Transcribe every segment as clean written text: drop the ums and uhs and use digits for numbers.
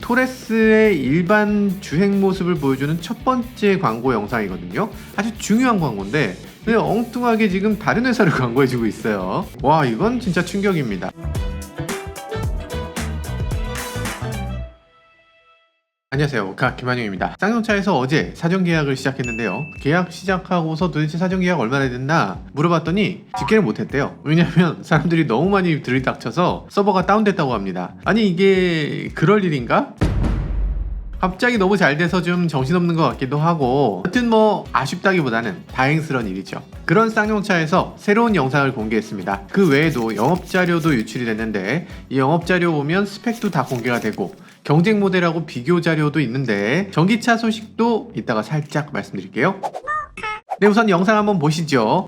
토레스의 일반 주행 모습을 보여주는 첫 번째 광고 영상이거든요. 아주 중요한 광고인데 그냥 엉뚱하게 지금 다른 회사를 광고해주고 있어요. 와, 이건 진짜 충격입니다. 안녕하세요, 김한용입니다. 쌍용차에서 어제 사전 계약을 시작했는데요. 계약 시작하고서 도대체 사전 계약 얼마나 됐나 물어봤더니 집계를 못했대요. 왜냐면 사람들이 너무 많이 들이닥쳐서 서버가 다운됐다고 합니다. 아니, 이게 그럴 일인가? 갑자기 너무 잘 돼서 좀 정신없는 것 같기도 하고, 여튼 뭐 아쉽다기보다는 다행스러운 일이죠. 그런 쌍용차에서 새로운 영상을 공개했습니다. 그 외에도 영업자료도 유출이 됐는데, 이 영업자료 보면 스펙도 다 공개가 되고 경쟁 모델하고 비교 자료도 있는데, 전기차 소식도 이따가 살짝 말씀드릴게요. 네, 우선 영상 한번 보시죠.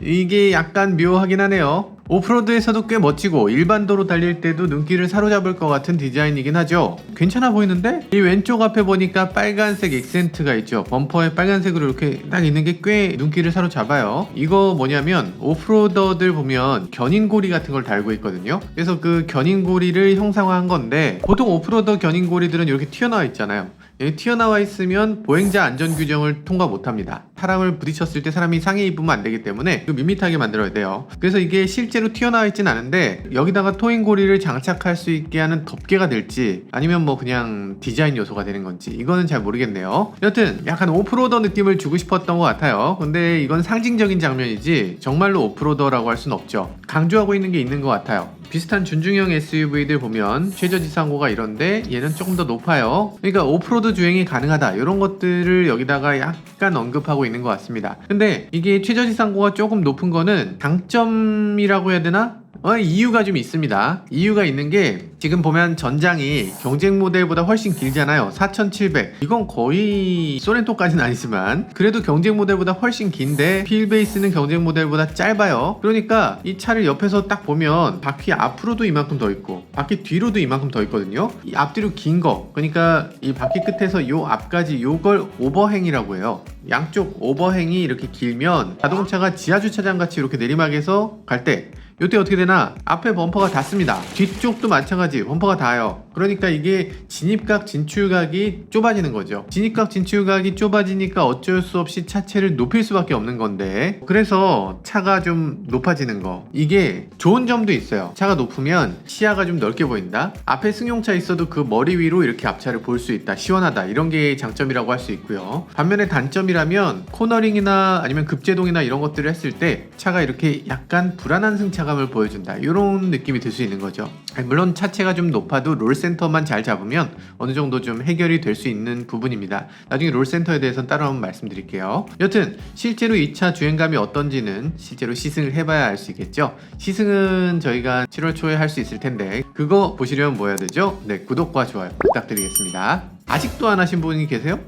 이게 약간 묘하긴 하네요. 오프로드에서도 꽤 멋지고 일반도로 달릴 때도 눈길을 사로잡을 것 같은 디자인이긴 하죠. 괜찮아 보이는데? 이 왼쪽 앞에 보니까 빨간색 액센트가 있죠. 범퍼에 빨간색으로 이렇게 딱 있는 게 꽤 눈길을 사로잡아요. 이거 뭐냐면 오프로더들 보면 견인고리 같은 걸 달고 있거든요. 그래서 그 견인고리를 형상화한 건데, 보통 오프로더 견인고리들은 이렇게 튀어나와 있잖아요. 여기 튀어나와 있으면 보행자 안전 규정을 통과 못합니다. 사람을 부딪혔을 때 사람이 상해 입으면 안 되기 때문에 밋밋하게 만들어야 돼요. 그래서 이게 실제로 튀어나와 있진 않은데, 여기다가 토잉고리를 장착할 수 있게 하는 덮개가 될지 아니면 뭐 그냥 디자인 요소가 되는 건지 이거는 잘 모르겠네요. 여튼 약간 오프로더 느낌을 주고 싶었던 것 같아요. 근데 이건 상징적인 장면이지 정말로 오프로더라고 할 수는 없죠. 강조하고 있는 게 있는 것 같아요. 비슷한 준중형 SUV들 보면 최저지상고가 이런데 얘는 조금 더 높아요. 그러니까 오프로드 주행이 가능하다, 이런 것들을 여기다가 약간 언급하고 있는 것 같습니다. 근데 이게 최저지상고가 조금 높은 거는 장점이라고 해야 되나? 이유가 좀 있습니다. 이유가 있는 게, 지금 보면 전장이 경쟁 모델보다 훨씬 길잖아요. 4700. 이건 거의 소렌토까지는 아니지만 그래도 경쟁 모델보다 훨씬 긴데 휠베이스는 경쟁 모델보다 짧아요. 그러니까 이 차를 옆에서 딱 보면 바퀴 앞으로도 이만큼 더 있고 바퀴 뒤로도 이만큼 더 있거든요. 이 앞뒤로 긴 거, 그러니까 이 바퀴 끝에서 요 앞까지, 요걸 오버행이라고 해요. 양쪽 오버행이 이렇게 길면 자동차가 지하주차장 같이 이렇게 내리막에서 갈 때 이때 어떻게 되나? 앞에 범퍼가 닿습니다. 뒤쪽도 마찬가지, 범퍼가 닿아요. 그러니까 이게 진입각 진출각이 좁아지는 거죠. 진입각 진출각이 좁아지니까 어쩔 수 없이 차체를 높일 수밖에 없는 건데, 그래서 차가 좀 높아지는 거, 이게 좋은 점도 있어요. 차가 높으면 시야가 좀 넓게 보인다. 앞에 승용차 있어도 그 머리 위로 이렇게 앞차를 볼 수 있다, 시원하다, 이런 게 장점이라고 할 수 있고요. 반면에 단점이라면 코너링이나 아니면 급제동이나 이런 것들을 했을 때 차가 이렇게 약간 불안한 승차감을 보여준다, 이런 느낌이 들 수 있는 거죠. 물론 차체가 좀 높아도 롤센터만 잘 잡으면 어느 정도 좀 해결이 될 수 있는 부분입니다. 나중에 롤센터에 대해서는 따로 한번 말씀드릴게요. 여튼 실제로 이 차 주행감이 어떤지는 실제로 시승을 해봐야 알 수 있겠죠. 시승은 저희가 7월 초에 할 수 있을 텐데, 그거 보시려면 뭐 해야 되죠? 네, 구독과 좋아요 부탁드리겠습니다. 아직도 안 하신 분이 계세요?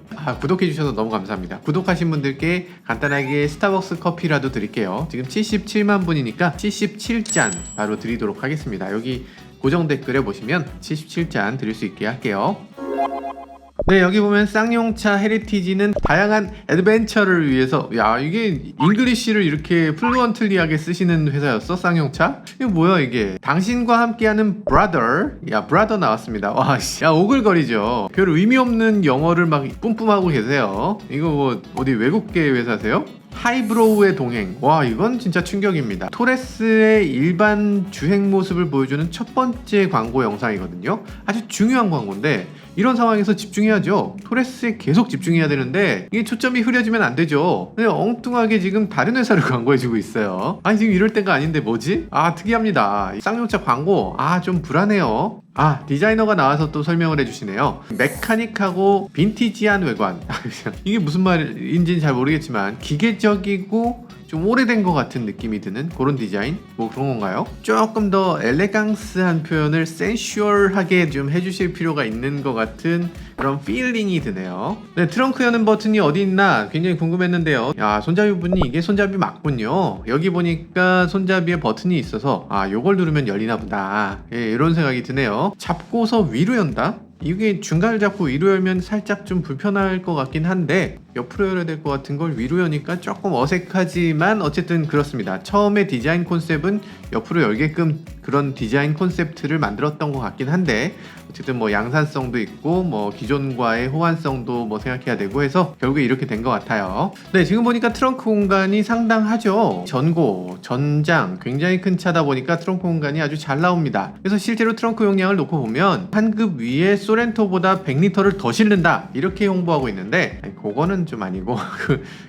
구독해주셔서 너무 감사합니다. 구독하신 분들께 간단하게 스타벅스 커피라도 드릴게요. 지금 77만 분이니까 77잔 바로 드리도록 하겠습니다. 여기 고정 댓글에 보시면 77잔 드릴 수 있게 할게요. 네, 여기 보면 쌍용차 헤리티지는 다양한 애드벤처를 위해서, 야, 이게 잉글리시를 이렇게 플루언틀리하게 쓰시는 회사였어? 쌍용차? 이게 뭐야 이게? 당신과 함께하는 brother. 야, brother 나왔습니다. 와, 야, 오글거리죠. 별 의미 없는 영어를 막 뿜뿜하고 계세요. 이거 뭐 어디 외국계 회사세요? 하이브로우의 동행. 와, 이건 진짜 충격입니다. 토레스의 일반 주행 모습을 보여주는 첫 번째 광고 영상이거든요. 아주 중요한 광고인데 이런 상황에서 집중해야죠. 토레스에 계속 집중해야 되는데 이게 초점이 흐려지면 안 되죠. 근데 엉뚱하게 지금 다른 회사를 광고해주고 있어요. 아니, 지금 이럴 때가 아닌데 뭐지? 특이합니다. 쌍용차 광고 좀 불안해요. 디자이너가 나와서 또 설명을 해주시네요. 메카닉하고 빈티지한 외관. 이게 무슨 말인지는 잘 모르겠지만 기계적이고 좀 오래된 것 같은 느낌이 드는 그런 디자인? 뭐 그런 건가요? 조금 더 엘레강스한 표현을 센슈얼하게 좀 해주실 필요가 있는 것 같은 그런 필링이 드네요. 네, 트렁크 여는 버튼이 어디 있나 굉장히 궁금했는데요. 야, 손잡이 부분이 이게 손잡이 맞군요. 여기 보니까 손잡이에 버튼이 있어서 요걸 누르면 열리나 보다. 예, 이런 생각이 드네요. 잡고서 위로 연다? 이게 중간을 잡고 위로 열면 살짝 좀 불편할 것 같긴 한데 옆으로 열어야 될 것 같은 걸 위로 여니까 조금 어색하지만 어쨌든 그렇습니다. 처음에 디자인 콘셉트는 옆으로 열게끔 그런 디자인 콘셉트를 만들었던 것 같긴 한데 어쨌든 뭐 양산성도 있고 뭐 기존과의 호환성도 뭐 생각해야 되고 해서 결국에 이렇게 된 것 같아요. 네, 지금 보니까 트렁크 공간이 상당하죠. 전고, 전장 굉장히 큰 차다 보니까 트렁크 공간이 아주 잘 나옵니다. 그래서 실제로 트렁크 용량을 놓고 보면 한 급 위에 소렌토보다 100리터를 더 실는다 이렇게 홍보하고 있는데 그거는 좀 아니고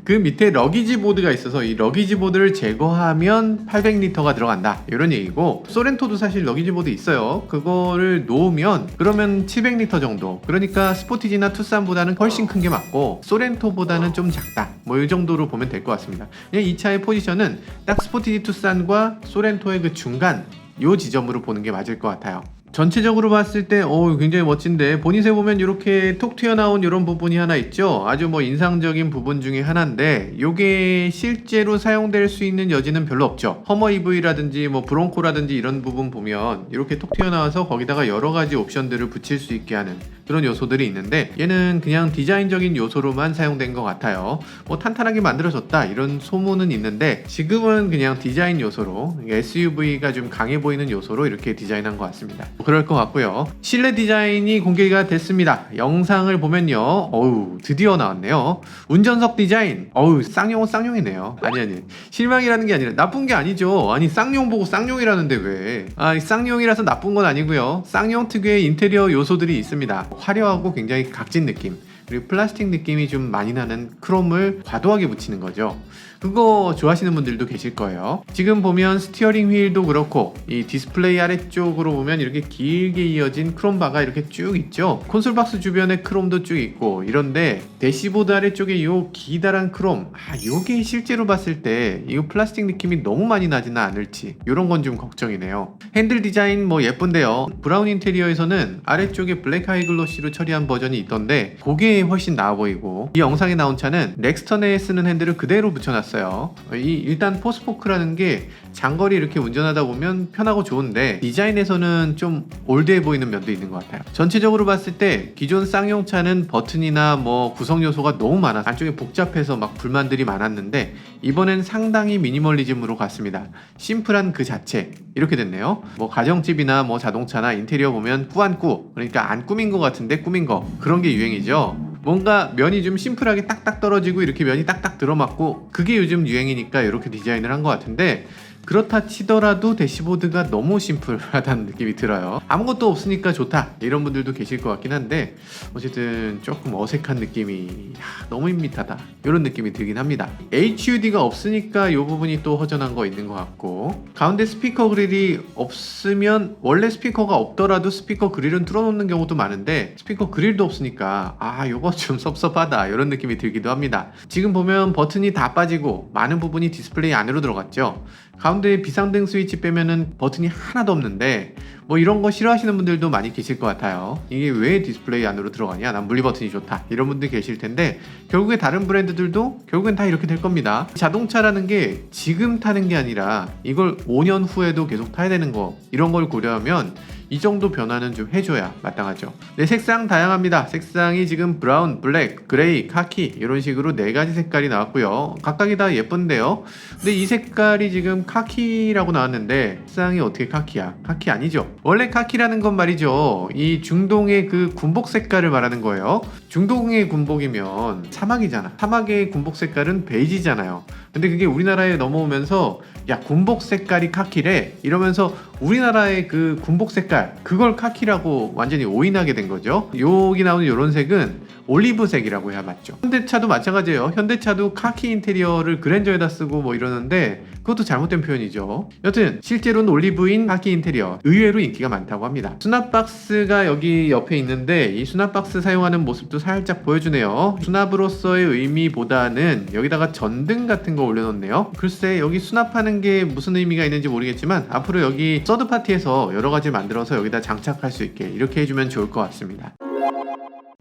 그 밑에 러기지 보드가 있어서 이 러기지 보드를 제거하면 800리터가 들어간다 이런 얘기고, 소렌토도 사실 러기지 보드 있어요. 그거를 놓으면 그러면 700리터 정도, 그러니까 스포티지나 투싼보다는 훨씬 큰 게 맞고 소렌토보다는 좀 작다 뭐 이 정도로 보면 될 것 같습니다. 그냥 이 차의 포지션은 딱 스포티지 투싼과 소렌토의 그 중간 요 지점으로 보는 게 맞을 것 같아요. 전체적으로 봤을 때 굉장히 멋진데, 보닛에 보면 이렇게 톡 튀어나온 이런 부분이 하나 있죠. 아주 뭐 인상적인 부분 중에 하나인데 요게 실제로 사용될 수 있는 여지는 별로 없죠. 허머 EV라든지 뭐 브론코라든지 이런 부분 보면 이렇게 톡 튀어나와서 거기다가 여러 가지 옵션들을 붙일 수 있게 하는 그런 요소들이 있는데 얘는 그냥 디자인적인 요소로만 사용된 것 같아요. 뭐 탄탄하게 만들어졌다 이런 소문은 있는데 지금은 그냥 디자인 요소로, SUV가 좀 강해 보이는 요소로 이렇게 디자인한 것 같습니다. 그럴 것 같고요. 실내 디자인이 공개가 됐습니다. 영상을 보면요, 드디어 나왔네요. 운전석 디자인, 쌍용은 쌍용이네요. 아니 실망이라는 게 아니라 나쁜 게 아니죠. 아니 쌍용 보고 쌍용이라는데 왜? 쌍용이라서 나쁜 건 아니고요. 쌍용 특유의 인테리어 요소들이 있습니다. 화려하고 굉장히 각진 느낌, 그리고 플라스틱 느낌이 좀 많이 나는 크롬을 과도하게 붙이는 거죠. 그거 좋아하시는 분들도 계실 거예요. 지금 보면 스티어링 휠도 그렇고 이 디스플레이 아래쪽으로 보면 이렇게 길게 이어진 크롬바가 이렇게 쭉 있죠. 콘솔 박스 주변에 크롬도 쭉 있고 이런데 대시보드 아래쪽에 요 기다란 크롬, 요게 실제로 봤을 때 이거 플라스틱 느낌이 너무 많이 나지는 않을지 이런 건 좀 걱정이네요. 핸들 디자인 뭐 예쁜데요. 브라운 인테리어에서는 아래쪽에 블랙 하이글로시로 처리한 버전이 있던데 그게 훨씬 나아 보이고, 이 영상에 나온 차는 렉스턴에 쓰는 핸들을 그대로 붙여놨어요. 일단 포스포크라는 게 장거리 이렇게 운전하다 보면 편하고 좋은데 디자인에서는 좀 올드해 보이는 면도 있는 것 같아요. 전체적으로 봤을 때 기존 쌍용차는 버튼이나 뭐 구성 요소가 너무 많아 안쪽에 복잡해서 막 불만들이 많았는데 이번엔 상당히 미니멀리즘으로 갔습니다. 심플한 그 자체 이렇게 됐네요. 뭐 가정집이나 뭐 자동차나 인테리어 보면 꾸안꾸, 그러니까 안 꾸민 것 같은데 꾸민 거, 그런 게 유행이죠. 뭔가 면이 좀 심플하게 딱딱 떨어지고 이렇게 면이 딱딱 들어맞고 그게 요즘 유행이니까 이렇게 디자인을 한 것 같은데, 그렇다 치더라도 대시보드가 너무 심플하다는 느낌이 들어요. 아무것도 없으니까 좋다 이런 분들도 계실 것 같긴 한데 어쨌든 조금 어색한 느낌이 너무 밋밋하다 이런 느낌이 들긴 합니다. HUD가 없으니까 이 부분이 또 허전한 거 있는 것 같고, 가운데 스피커 그릴이 없으면 원래 스피커가 없더라도 스피커 그릴은 뚫어놓는 경우도 많은데 스피커 그릴도 없으니까 요거 좀 섭섭하다 이런 느낌이 들기도 합니다. 지금 보면 버튼이 다 빠지고 많은 부분이 디스플레이 안으로 들어갔죠. 가운데 비상등 스위치 빼면은 버튼이 하나도 없는데 뭐 이런 거 싫어하시는 분들도 많이 계실 것 같아요. 이게 왜 디스플레이 안으로 들어가냐, 난 물리 버튼이 좋다 이런 분들 계실 텐데 결국에 다른 브랜드들도 결국엔 다 이렇게 될 겁니다. 자동차라는 게 지금 타는 게 아니라 이걸 5년 후에도 계속 타야 되는 거, 이런 걸 고려하면 이 정도 변화는 좀 해줘야 마땅하죠. 네, 색상 다양합니다. 색상이 지금 브라운, 블랙, 그레이, 카키 이런 식으로 4가지 색깔이 나왔고요. 각각이 다 예쁜데요. 근데 이 색깔이 지금 카키라고 나왔는데 색상이 어떻게 카키야? 카키 아니죠. 원래 카키라는 건 말이죠, 이 중동의 그 군복 색깔을 말하는 거예요. 중동의 군복이면 사막이잖아. 사막의 군복 색깔은 베이지잖아요. 근데 그게 우리나라에 넘어오면서 야, 군복 색깔이 카키래 이러면서 우리나라의 그 군복 색깔 그걸 카키라고 완전히 오인하게 된 거죠. 여기 나오는 이런 색은 올리브색이라고 해야 맞죠. 현대차도 마찬가지예요. 현대차도 카키 인테리어를 그랜저에다 쓰고 뭐 이러는데 그것도 잘못된 표현이죠. 여튼 실제로는 올리브인 카키 인테리어 의외로 인기가 많다고 합니다. 수납박스가 여기 옆에 있는데 이 수납박스 사용하는 모습도 살짝 보여주네요. 수납으로서의 의미보다는 여기다가 전등 같은 거 올려놓네요. 글쎄 여기 수납하는 게 무슨 의미가 있는지 모르겠지만 앞으로 여기 서드파티에서 여러가지 만들어서 여기다 장착할 수 있게 이렇게 해주면 좋을 것 같습니다.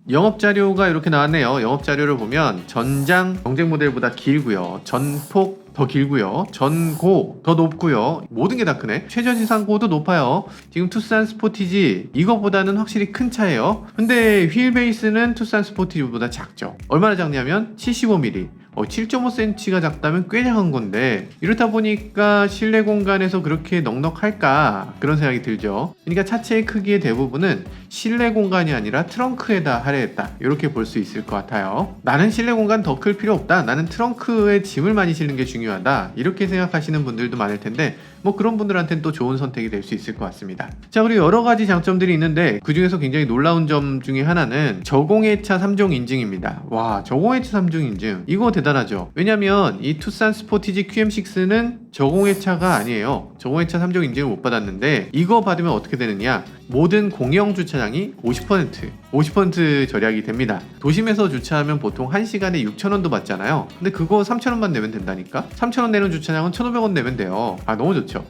영업자료가 이렇게 나왔네요. 영업자료를 보면 전장 경쟁 모델보다 길고요. 전폭 더 길고요. 전고 더 높고요. 모든 게 다 크네. 최저지상고도 높아요. 지금 투싼 스포티지 이거보다는 확실히 큰 차예요. 근데 휠 베이스는 투싼 스포티지보다 작죠. 얼마나 작냐면 75mm. 7.5cm가 작다면 꽤 작은 건데, 이렇다 보니까 실내 공간에서 그렇게 넉넉할까 그런 생각이 들죠. 그러니까 차체의 크기의 대부분은 실내 공간이 아니라 트렁크에다 할애했다, 이렇게 볼 수 있을 것 같아요. 나는 실내 공간 더 클 필요 없다, 나는 트렁크에 짐을 많이 실는 게 중요하다, 이렇게 생각하시는 분들도 많을 텐데, 뭐 그런 분들한테는 또 좋은 선택이 될 수 있을 것 같습니다. 자, 그리고 여러 가지 장점들이 있는데 그 중에서 굉장히 놀라운 점 중에 하나는 저공해차 3종 인증입니다. 와, 저공해차 3종 인증 이거 대단하죠. 왜냐면 이 투싼 스포티지 QM6는 저공해차가 아니에요. 저공해차 3종 인증을 못 받았는데, 이거 받으면 어떻게 되느냐, 모든 공영 주차장이 50% 절약이 됩니다. 도심에서 주차하면 보통 1시간에 6,000원도 받잖아요. 근데 그거 3,000원만 내면 된다니까? 3,000원 내는 주차장은 1,500원 내면 돼요. 아, 너무 좋죠.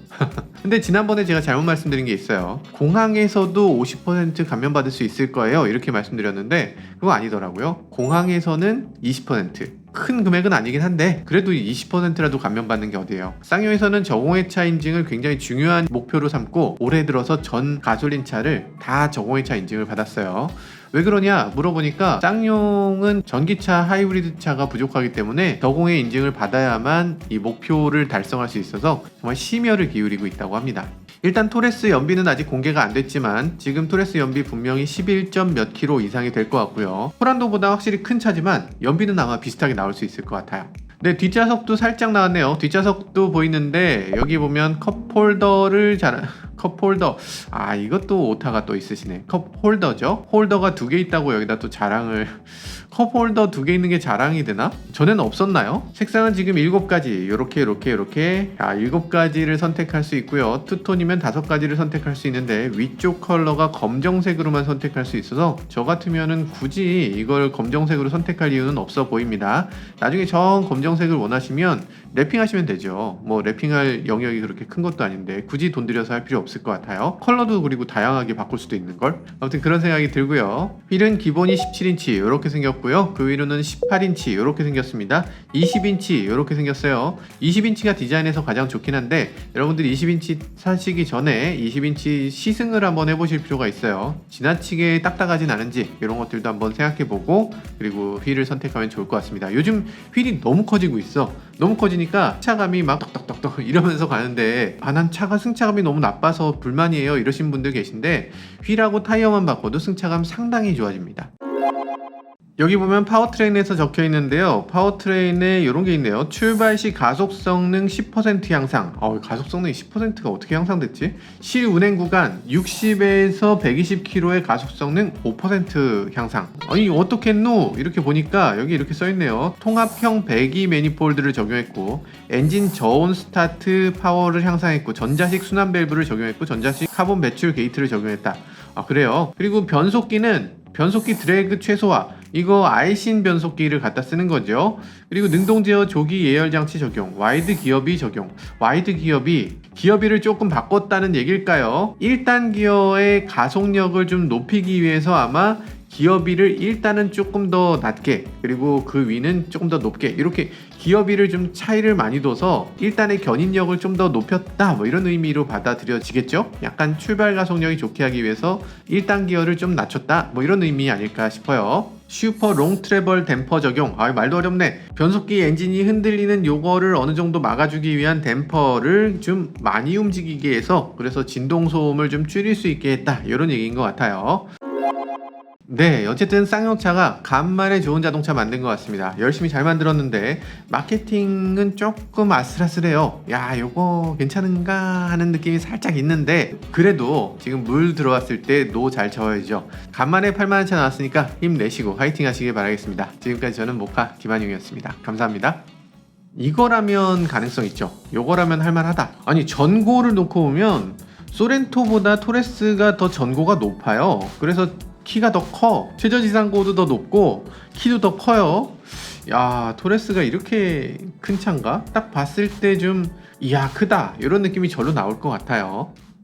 근데 지난번에 제가 잘못 말씀드린 게 있어요. 공항에서도 50% 감면받을 수 있을 거예요, 이렇게 말씀드렸는데 그거 아니더라고요. 공항에서는 20%. 큰 금액은 아니긴 한데 그래도 20%라도 감면받는 게 어디예요. 쌍용에서는 저공해차 인증을 굉장히 중요한 목표로 삼고 올해 들어서 전 가솔린 차를 다 저공해차 인증을 받았어요. 왜 그러냐 물어보니까 쌍용은 전기차 하이브리드 차가 부족하기 때문에 저공해 인증을 받아야만 이 목표를 달성할 수 있어서 정말 심혈을 기울이고 있다고 합니다. 일단 토레스 연비는 아직 공개가 안 됐지만 지금 토레스 연비 분명히 11점 몇 킬로 이상이 될 것 같고요. 포란도보다 확실히 큰 차지만 연비는 아마 비슷하게 나올 수 있을 것 같아요. 네, 뒷좌석도 살짝 나왔네요. 뒷좌석도 보이는데 여기 보면 컵홀더를 컵홀더, 아 이것도 오타가 또 있으시네. 컵홀더죠. 홀더가 2개 있다고 여기다 또 자랑을 컵홀더 2개 있는 게 자랑이 되나? 전에는 없었나요? 색상은 지금 7가지 요렇게 7가지를 선택할 수 있고요. 투톤이면 5가지를 선택할 수 있는데 위쪽 컬러가 검정색으로만 선택할 수 있어서 저 같으면은 굳이 이걸 검정색으로 선택할 이유는 없어 보입니다. 나중에 정 검정색을 원하시면 랩핑하시면 되죠. 뭐 랩핑할 영역이 그렇게 큰 것도 아닌데 굳이 돈 들여서 할 필요 없을 것 같아요. 컬러도 그리고 다양하게 바꿀 수도 있는걸. 아무튼 그런 생각이 들고요. 휠은 기본이 17인치 이렇게 생겼고요. 그 위로는 18인치 이렇게 생겼습니다. 20인치 이렇게 생겼어요. 20인치가 디자인에서 가장 좋긴 한데 여러분들이 20인치 사시기 전에 20인치 시승을 한번 해보실 필요가 있어요. 지나치게 딱딱하진 않은지 이런 것들도 한번 생각해보고 그리고 휠을 선택하면 좋을 것 같습니다. 요즘 휠이 너무 커지고 있어. 너무 커지니까 차감이 막 떡떡떡떡 이러면서 가는데 난 차가 승차감이 너무 나빠서 불만이에요 이러신 분들 계신데 휠하고 타이어만 바꿔도 승차감 상당히 좋아집니다. 여기 보면 파워트레인에서 적혀 있는데요. 파워트레인에 이런 게 있네요. 출발 시 가속 성능 10% 향상. 가속 성능이 10%가 어떻게 향상됐지? 실운행 구간 60에서 120km의 가속 성능 5% 향상. 아니 어떻게 했노? 이렇게 보니까 여기 이렇게 써 있네요. 통합형 배기 매니폴드를 적용했고 엔진 저온 스타트 파워를 향상했고 전자식 순환 밸브를 적용했고 전자식 카본 배출 게이트를 적용했다. 그래요. 그리고 변속기 드래그 최소화, 이거 아이신 변속기를 갖다 쓰는 거죠. 그리고 능동 제어 조기 예열 장치 적용, 와이드 기어비 적용. 와이드 기어비를 조금 바꿨다는 얘길까요? 1단 기어의 가속력을 좀 높이기 위해서 아마 기어비를 1단은 조금 더 낮게 그리고 그 위는 조금 더 높게 이렇게 기어비를 좀 차이를 많이 둬서 1단의 견인력을 좀 더 높였다 뭐 이런 의미로 받아들여지겠죠? 약간 출발 가속력이 좋게 하기 위해서 1단 기어를 좀 낮췄다 뭐 이런 의미 아닐까 싶어요. 슈퍼 롱 트래블 댐퍼 적용. 말도 어렵네. 변속기 엔진이 흔들리는 요거를 어느 정도 막아주기 위한 댐퍼를 좀 많이 움직이게 해서 그래서 진동 소음을 좀 줄일 수 있게 했다 이런 얘기인 것 같아요. 네, 어쨌든 쌍용차가 간만에 좋은 자동차 만든 것 같습니다. 열심히 잘 만들었는데 마케팅은 조금 아슬아슬해요. 야, 요거 괜찮은가 하는 느낌이 살짝 있는데 그래도 지금 물 들어왔을 때 노 잘 저어야죠. 간만에 8만원 차 나왔으니까 힘내시고 화이팅 하시길 바라겠습니다. 지금까지 저는 모카 김한용이었습니다. 감사합니다. 이거라면 가능성 있죠. 요거라면 할만하다. 아니 전고를 놓고 보면 소렌토보다 토레스가 더 전고가 높아요. 그래서 키가 더 커. 최저지상고도 더 높고 키도 더 커요. 야, 토레스가 이렇게 큰 차인가? 딱 봤을 때 좀 이야 크다 이런 느낌이 절로 나올 것 같아요.